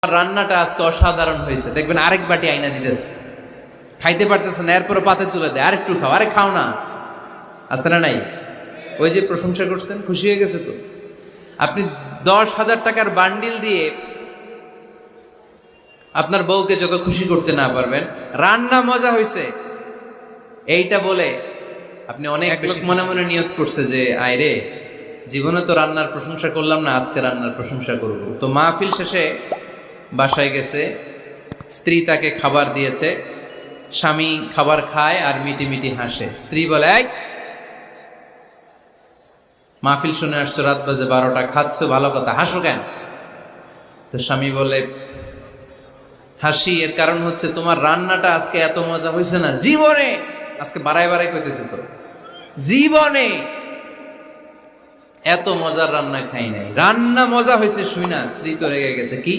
রান্নাটা আজকে অসাধারণ হয়েছে, দেখবেন আরেক বাটি আইনা দিতেছে, খাইতে পারতেছে না, এরপরে পাতে তুলে দেয়, আরেকটু খাও, আরে খাও না, আছে না নাই? ওই যে প্রশংসা করছেন, খুশি হয়ে গেছে তো। আপনি 10,000 টাকার বান্ডিল দিয়ে আপনার বউকে যত খুশি করতে না পারবেন, রান্না মজা হয়েছে এইটা বলে আপনি অনেক বেশি মনে মনে নিয়ত করছে যে আয়রে, জীবনে তো রান্নার প্রশংসা করলাম না, আজকে রান্নার প্রশংসা করব। তো মাহফিল শেষে বাসায় গেছে, স্ত্রী তাকে খাবার দিয়েছে, স্বামী খাবার খায় আর মিটি মিটি হাসে। স্ত্রী বলে, এই মাহফিল শুনে আসছো, রাত বাজে 12টা, খাচ্ছ ভালো কথা, হাসো কেন? তো স্বামী বলে, হাসি এর কারণ হচ্ছে তোমার রান্নাটা আজকে এত মজা হয়েছে না জীবনে, আজকে বাড়ায় বাড়ায় কইতেছে তো, জীবনে এত মজার রান্না খাই নাই, রান্না মজা হয়েছে শুই না। স্ত্রী তো রেগে গেছে, কি